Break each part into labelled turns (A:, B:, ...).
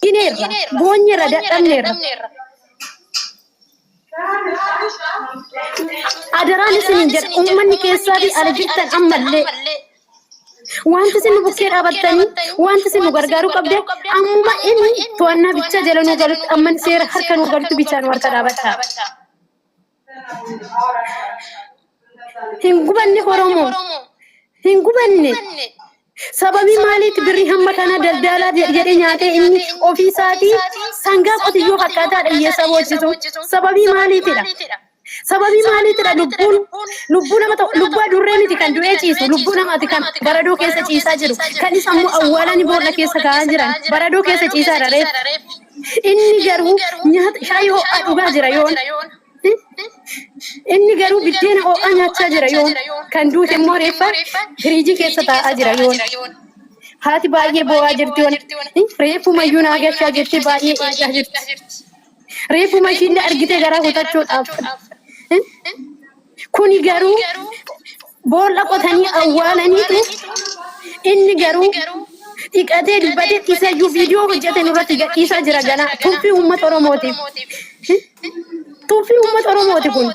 A: Ineerra boonyera dadhabneerra adaraan isinin jedha ummanni keessaafi ala jirtan ammallee wanti isin bukkee dhaabattanii wanti isin gargaaru qabde amma inni to'annaa bicha jala nu galutti amman seera harka nu galutti bichaan warta dhaabatta hin gubanne Oromoo hin gubanne sababi maaliif birri hamma kana daldala jedhe nyaate inni ofiisaati sangaa qotiyyoo fakkaata dhiyyeessa boocisu sababi maaliifidha sababi maaliifidha lubbuu nama lubbuu durree miti kan du'ee ciisu lubbuu namaati kan baradoo keessa ciisaa jiru kan isaammoo awwaalani boolla keessa kaa'aa jiran baradoo keessa ciisaa reef inni garuu nyaata shaayii ho'aa dhugaa jira yoon inni garuu biddeena ho'aa nyaachaa jira yoon kan duute immoo reeffa firiijii keessa taa'aa jira yoon haati baay'ee bo'aa jirti yoon reefuma iyyuu naagashaa jirti baay'ee eegaa jirti reefuma ishiin argite garaa kutachuudhaaf kuni garuu boolla qotanii awwaalaniitu inni garuu dhiqatee dubbatee dhiisayyuu viidiyoo hojjete nurratti gadhiisaa jira ganaa tuffii uummata Oromootiif tuffii uummata Oromooti kun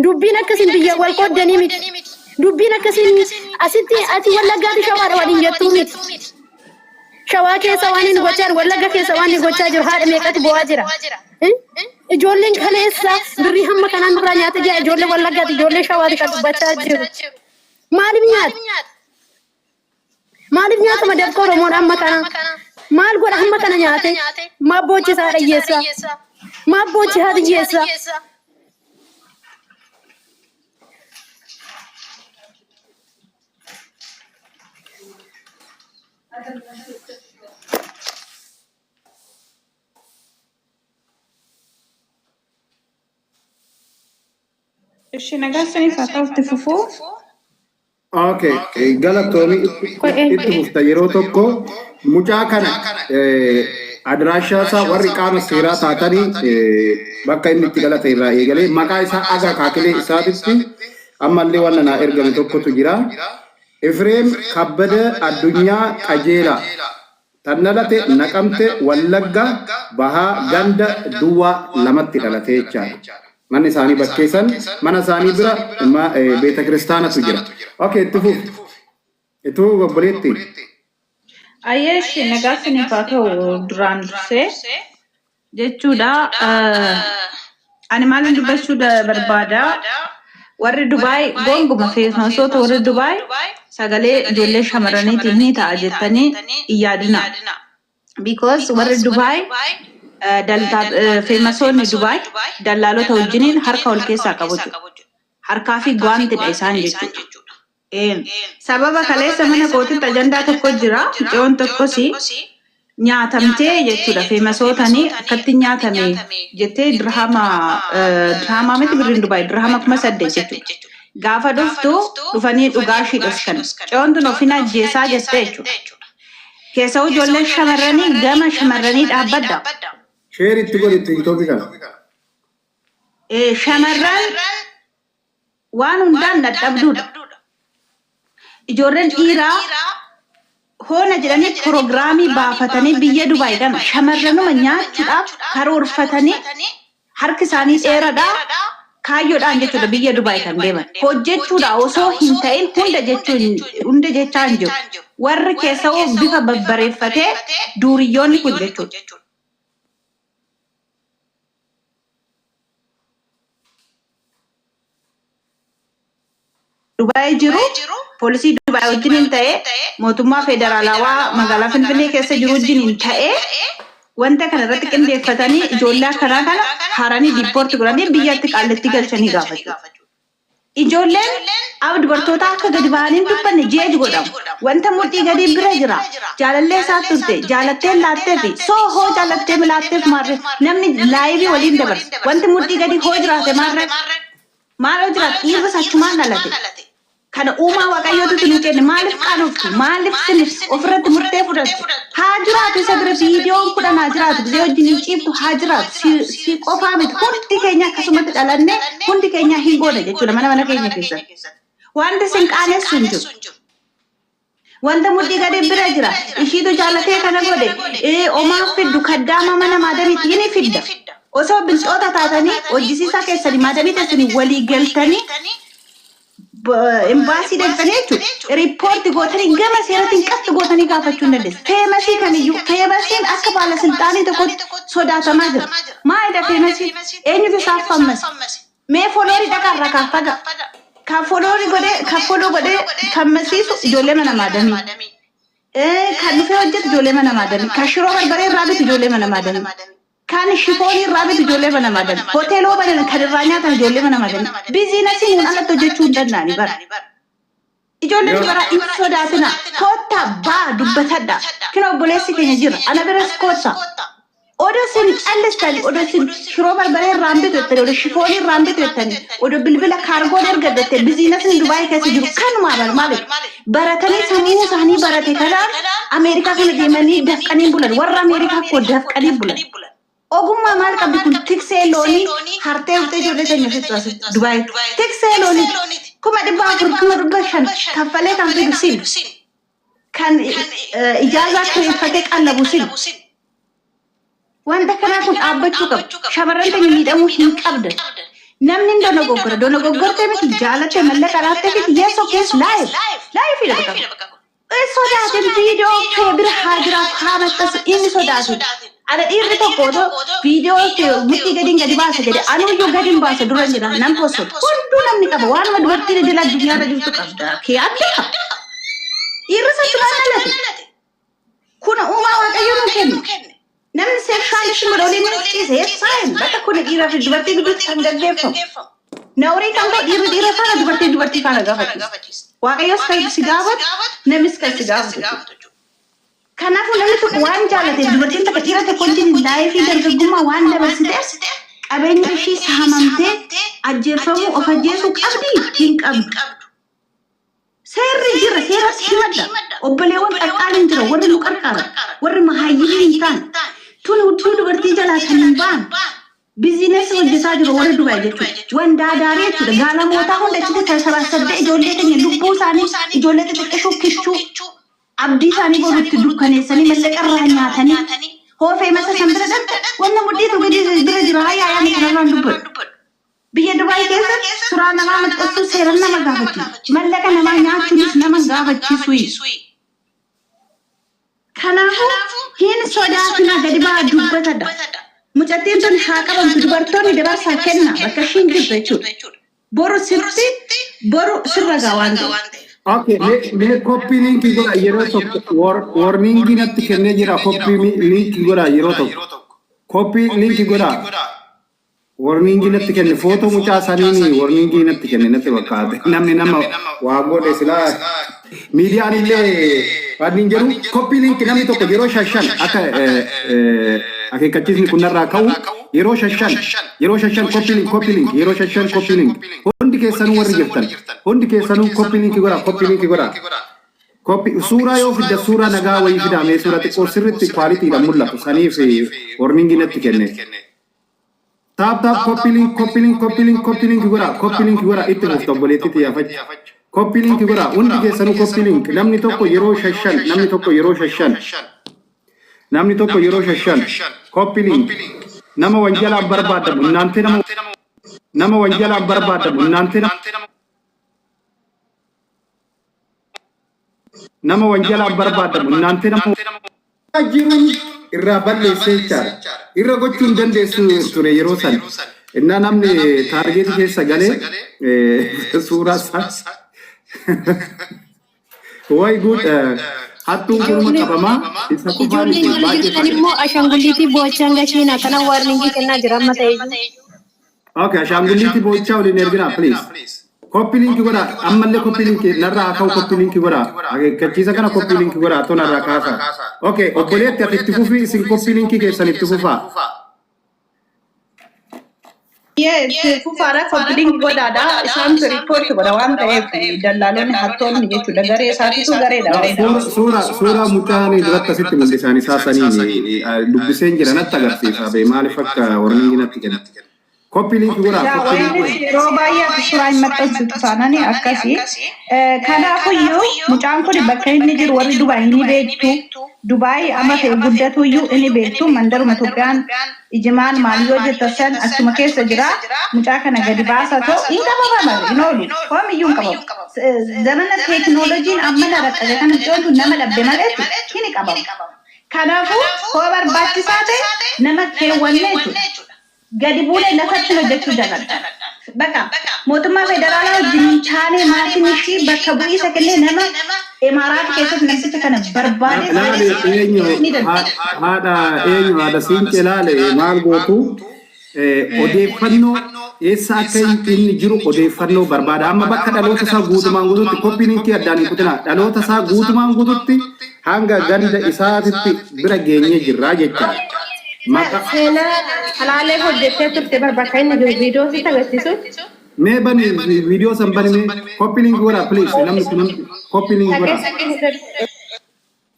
A: dubbiin akkasiin biyya wal qooddanii miti dubbiin akkasiin asitti ati wallaggaati shawaadha waliin jettuu miti shawaa keessa waan hin gochaa wallagga keessa waan hin gochaa jiru haadha meeqatti bo'aa jira ijoolleen kaleessa birrii hamma kanaan nurraa nyaata jaa ijoollee wallaggaati ijoollee shawaati kan dubbachaa jiru maaliif nyaata madabka Oromoodha amma kana maal godha hamma kana nyaate maabbochisaa dhiyyeessa maabbochi haa dhiyyeessa
B: እሺ ነጋሰኒ ፈታውት ፉፉ
C: Okay, galatoomii itti fufta yeroo tokko mucaa kana adraashaa isaa warri qaama seeraa taatanii bakka inni itti galata irraa eegalee maqaa isaa Agaa Kaakilee isaatitti ammallee waan naa ergame tokkotu jira. Efreem Kabbada Addunyaa Qajeelaa Tannalate Naqamte Wallagga Bahaa Ganda Duwwaa lamatti dhalatee jechaadha. Manni isaanii bakkeessan mana isaanii bira beeta kiristaanatu jira. Okay, itti gobboleetti.
B: Ayyesh nagaasini faatoo duraan dursee jechuudha ani maalin dubbachuu barbaada warri Dubaay gonguma feesmasoota warri Dubaay sagalee ijoollee shamarraniitiin ni ta'a jettanii yaadina because warri Dubaay dalta feesmasoonni Dubaay dallaalota wajjiniin harka ol keessaa qabu harkaa fi gwaantidha isaan jechuudha sababa kaleessa mana kootitti ajandaa tokko jira jechuun tokkosi nyaatamtee jechuudha feesmasootanii akkatti nyaatame jettee dirhama miti birriin Dubaay dirhama 8,000 jechuudha gaafa dhufanii dhugaashii dhoskan jechuun ofina jeesaa jettee jechuudha keessa ijoollee shamarranii gama shamarranii dhaabbadda
C: Share itti godhitti Itoophiyaa kana.
B: Shamarran waan hundaan dadhabduudha. Ijoolleen dhiiraa hoona jedhanii piroogiraamii baafatanii biyya Dubaay kana shamarranuma nyaachuudhaaf karoorfatanii harki isaanii dheeraadha kaayyoodhaan jechuudha biyya Dubaay kan deeman. Hojjechuudha osoo hin ta'in hunda jechaa hin jiru. Warri keessa bifa babbareeffatee duuriyyoonni kun jechuudha. Dubaay jiru polisi Dubaay wajjin ta'e mootummaa federaalawaa magaalaa Finfinnee keessa jiru wajjin ta'e wanta kana irratti qindeeffatanii ijoollee kana haranii diippoort godhanii biyyatti qaallatti galchanii gaafatu. Ijoolleen dubartoota akka gadi ba'anii dubbanne jeeji godhamu. Wanta mudhii gadi bira jira. Jaalallee isaa turte, jaalattee laattee fi hoo jaalattee milaatteef maarree namni laayivii waliin dabarse. Wanti mudhii gadi hoo jiraate maarree maal jiraate dhiirri sachumaan dhalate. Kana uumaa waaqayyootu nu kenne maaliif qaanoftu maaliif sinis ofirratti murtee fudhattu haa jiraatu isa bira viidiyoon kudhan haa jiraatu biyya wajjin ciiftu haa jiraatu si qofaa miti hundi keenya akkasumatti dhalanne hundi keenya hin goone jechuudha mana keenya keessatti wanti sin qaanessu hin jiru wanta mudhii gadi bira jira ishiitu jaalatee kana godhe omaa fiddu kaddaama mana maadamitti inni fidda osoo bilchoota taatanii hojjisiisaa keessanii maadamii keessanii walii galtanii embassy dhaqxanii jechuudha riippoorti gootanii gama seeratiin qatti gootanii gaafachuu hin dandeessu feemasiin kamiyyuu feemasiin akka baala silxaanii tokkotti sodaatamaa jira maalidha feemasiin eenyutu isaaf fammasi mee foloorii dhaqaarraa kaaffaga kafoloo godhee fammasiisu ijoollee mana maadamii kan dhufee hojjetu ijoollee mana maadamii kan shiroo barbaree irraa bitu ijoollee mana maadamii kan shifoonii irraa bitu ijoollee mana maadamii hoteeloo banan kan irraa nyaatan ijoollee mana maadamii biizinasiin kun alatti hojjechuu hin danda'ani bara ijoolleen bara hin sodaatina koottaa baa dubbatadha kina obboleessi keenya jira ana biras koottaa odoo sin callistan odoo sin shiroo barbaree irraa bitu jettanii odoo shifoonii irraa bitu jettanii odoo bilbila kaargoon ergaddatte biizinasiin Dubaayii keessa jiru kanumaa maaliif baratanii sammuu isaanii barate kanaan Ameerikaa kana deemanii dafqanii bulan warra Ameerikaa koo dafqanii bulan ogummaa maal qabdi kun tiksee loonii hartee uftee ijoollee keenya fixxas Dubaayii tiksee loonii kuma 4,500 kaffalee kan fidu sin kan ijaazaa kireeffatee qallabu sin wanta kanaa kun dhaabbachuu qabu shamarran keenya miidhamuu hin qabdan namni dona goggortee miti jaalatte mallaqa laattee miti yeesoo kees laayif hidha qabu sodaatin viidiyoo kee bira haa jiraatu haa maxxansu inni sodaatu ada dhiirri tokko viidiyoo mudhii gadi baasa jedhe anuyyuu gadiin baasa dura jira nan postu hunduu namni qaba waanuma dubartiin idil addunyaarra jirtu qabda kee adda dhiirri sattumaan dhalate kuna uumaa waaqayyo nu kennu namni sekshaalishin godholiin ciise saayin bakka kun dhiiraa fi dubartii gidduutti kan gaggeeffamu naurii kan ta'e dhiirri faana dubartii faana gaafachiisa waaqayyos kan si gaafatu namis kan si gaafatu kanaafuu namni tokko waan jaallateef dubartiin takka dhiira tokko wajjin laayifii dargaggummaa waan dabarsiteef qabeenya ishii saamamtee ajjeefamuu of ajjeesuu qabdi hin qabdu seerri jira seeratti himadha obboleewwan qarqaaliin jira warri nu qarqaaran warri mahayyii hin taane tuni hudduu dubartii jalaa kan hin baan biizinesi hojjetaa jiru warri Dubaay jechuudha wandaa daaree jechuudha gaalamootaa hunda achitti sabaasadde ijoollee keenya lubbuu isaanii ijoollee xixiqqashuu kichuu abdii isaanii borutti dukkaneessanii mallaqarraa nyaatanii hoofee masa san bira dhabda wanna mudhiitu gadi bira jira hayyaayaan kanarraan dubbadhu biyya Dubaayii keessatti suuraa namaa maxxansuu seeran nama gaafachiisu mallaqa namaa nyaachuunis nama gaafachiisu kanaafuu hin sodaatina gadi baa dubbatadha mucattiin tun haa qabamtu dubartoonni dabarsaa kenna bakka ishiin jirtu jechuudha boru sirra gaa waan ta'e
C: Okay, me copy link gola yero tok warning ginatti kenne jira copy link gola yero tok copy link gola warning ginatti kenne photo mucha sanini warning ginatti kenne natti bakkaate namni nama waa gode sila media nille wadin jeru copy link namni tokko yero shashan ake kachisni kunarra kau yero shashan copy link yero shashan copy link hundi keessanu warri jirtan hundi keessanu copy link gora copy sura yo fidda sura nagaa way fida me sura xiqqoo sirritti quality da mul'atu saniif warning natti kenne tap copy link gora itti mufta boletti yaafach copy link gora hundi keessanu copy link namni tokko yero shashan copy link nama wanjala barbaadamu nante nama wanjala barbaadamu nante nama wanjala barbaadamu nante nama jiru irra balleessee jira irra gochuun dandeessu ture yeroo san inna namni target keessa galee suuraa isaa way good hattuun kun qabama isa
A: ijoolleen wal jirtan immoo ashaangulliitii boochaan gashiina kana warningi kennaa jira amma ta'e
C: okay ashaangulliitii boochaa waliin ergina please copy link gora ammalle copy link narra akau copy link gora kachiisa kana copy link gora to narra kaasa okay obboleetti ati fufi sin copy link keessan itti fufa
B: yes fufara copy link godada isaan report goda waan ta'eef dallaalonni hattoonni jechuudha garee isaatiitu gareedha
C: suura mucaanii duratti asitti mul'isanii saasanii dubbiseen jiran agarsiisa be maaliif akka warningi natti kenna copy link gora
B: wayne robaya suuraa himaxxantu taanani akkasi kanaafu yoo mucaan kun bakka inni jiru warri Dubai ni beektu Dubai amma ta'e guddatu yoo inni beektu mandaruma Itoophiyaan ijimaan maaliyoo jettasan akkuma keessa jira mucaa kana gadi baasa ta'u inda babama inoolu homiyyuu qabu zamana teknooloojiin amma naraqqa kana joontu nama labbe maleetu kini qabamu kanaafu hoo barbaachisaa ta'e nama keewwanneetu gadi buule lafatti hojjechuu jaalladha. Bakka mootummaa federaalaa wajjin taanee maashinichi bakka bu'iisa killee nama Imaaraat keessatti namticha kana barbaade
C: haadha siinqee laale maal gootu odeeffannoo eessa akka inni jiru odeeffannoo barbaada. Amma bakka dhaloota isaa guutumaan guututti koppii linkii addaan hin kutina dhaloota isaa guutumaan guututti hanga ganda isaatitti bira geenyee jirraa jechaadha.
A: Sena halaalee hojjettee turte bakka inni jiru viidiyoo si agarsiisu.
C: Mee bani viidiyoo san bani mee copy link godha please namni kun copy link godha.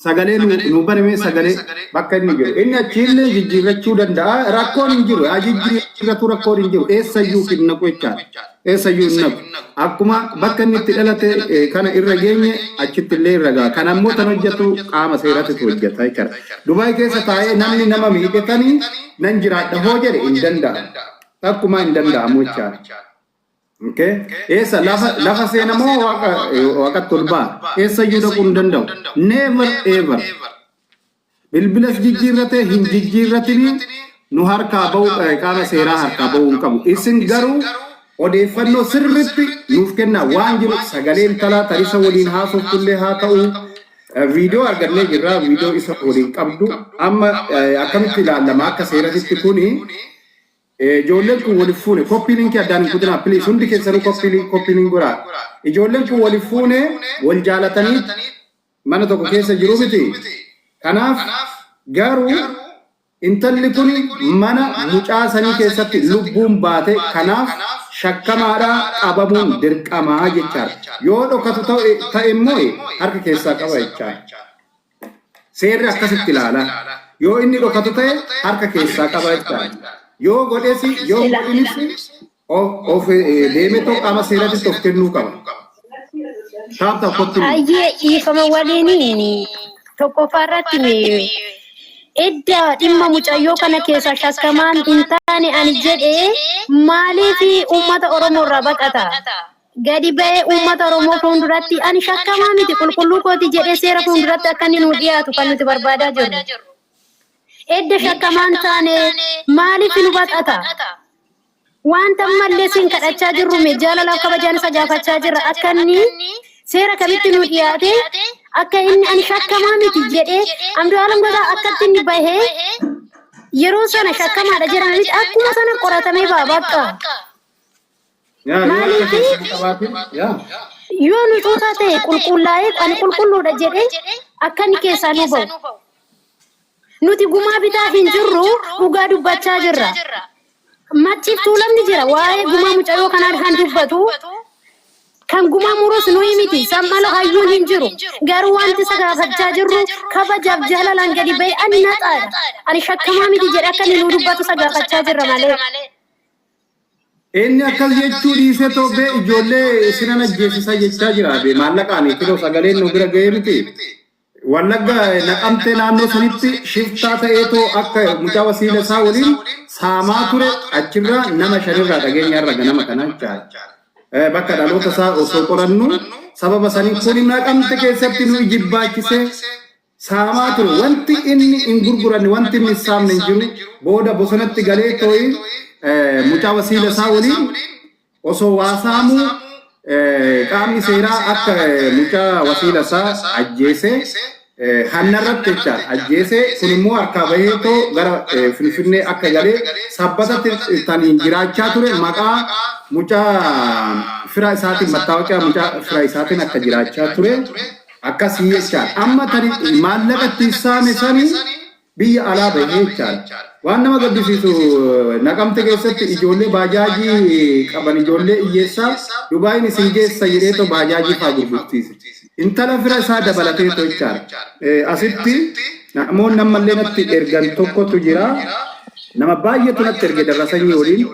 C: Sagalee nu bani mee sagalee bakka inni jiru inni achiillee jijjiirrachuu danda'a rakkoon hin jiru jijjiirratu rakkoon hin jiru eessayyuu hin naqu jechaadha. Eessayyuu hin naqu akkuma bakka inni itti dhalate kana irra geenye achitti illee irra ga'a kan ammoo tan hojjetu qaama seeratti hojjeta jechaadha. Dubai keessa taa'ee namni nama miidhatanii nan jiraadha hoo jedhe hin danda'a akkuma hin danda'amu jechaadha. Okay? Esa lafa sena mo waqat tolba esa yuda kun dandau never ever bilbilas jijjirrate hin jijjirratini nu harka bau kana sera harka bau qabu isin garu odeeffannoo sirritti nuuf kenna waan jiru sagaleen talaa tarisa waliin haasoo kulle haa ta'u video argannee jirra video isa waliin qabdu amma akkamitti ilaalama akka seeratitti kuni ijoolleen kun waliif fuune copy link addaan kutina please hundi keessanuu copy link godhaa ijoolleen kun waliif fuune wal jaalatanii mana tokko keessa jiru miti kanaaf garuu intalli kun mana mucaa sanii keessatti lubbuun baate kanaaf shakkamaadha qabamuun dirqamaa jechaadha yoo dhokatu ta'e immoo harka keessaa qaba jechaadha seerri akkasitti ilaala yoo inni dhokatu ta'e harka keessaa qaba jechaadha Yo godesi yo inisi of deeme to qaama seeratti of kennuu qaba. Taata kotti.
A: Ayyee ifama waliini tokko farratti edda dhimma mucayyoo kana keessa shakkamaan hin taane ani jedhee maaliif uummata Oromoo irraa baqata? Gadi ba'ee uummata Oromoo fuulduratti ani shakkamaa miti qulqulluu kooti jedhee seera fuulduratti akka inni nu dhiyaatu kan nuti barbaadaa jirru. Edda shakkamaan taane maaliif nu baqata? Wanta mallee siin kadhachaa jirru mee jaalalaaf kabajaan isa gaafachaa jirra akka inni seera kamitti nu dhiyaate akka inni ani shakkamaa miti jedhee amduu haalan gosa akkatti inni bahee yeroo sana shakkamaadha jedhanitti akkuma sana qoratamee bakka. Maaliif yoo nu tuutaa ta'e qulqullaa'ee ani qulqulluudha jedhee akka inni keessaa nu bahu. Nuti gumaa bitaa hin jirru dhugaa dubbachaa jirra. Machiif tuulamni jira waa'ee gumaa mucayyoo kanaa kan dubbatu kan gumaa murus nuyi miti sammalo hayyuun hin jiru garuu wanti isa gaafachaa jirru kabajaaf jaalalaan gadi ba'e ani naxaadha ani shakkamaa miti jedhe akka inni nu dubbatu isa gaafachaa jirra malee.
C: Inni akkas jechuu dhiisee toobee ijoollee sinan ajjeesisaa jechaa jira maallaqaan kiloo sagaleen nu bira ga'ee miti. Wallagga naqamtee naannoo sanitti shiftaa ta'eetoo akka mucaa wasiila isaa waliin saamaa ture achirraa nama shanirraa dhageenyaarra ganama kana jechaadha. Bakka dhaloota isaa osoo qorannu sababa sanii kun naqamte keessatti nu jibbaachisee saamaa ture wanti inni hin gurguranne wanti inni saamne hin jiru booda bosonatti galee tooyi mucaa wasiila isaa waliin osoo waa saamuu qaamni seeraa akka mucaa wasiila isaa ajjeesee hannarratti jechaadha ajjeesee kun immoo harkaa baheetoo gara Finfinnee akka galee sabbatatti taniin jiraachaa ture maqaa mucaa fira isaatiin mattaawaqaa mucaa fira isaatiin akka jiraachaa ture akkasii jechaadha amma tani maallaqatti saame sanii biyya alaa bahee jechaadha waan nama gaddisiisu naqamte keessatti ijoollee baajaajii qaban ijoollee hiyyeessaa Dubaayin isin geessa jedheetoo baajaajii fa'aa gurgurtiise. Intala fira isaa dabalatee jechaadha. Asitti namoonni ammallee natti ergan tokkotu jira. Nama baay'eetu natti erge darasanii waliin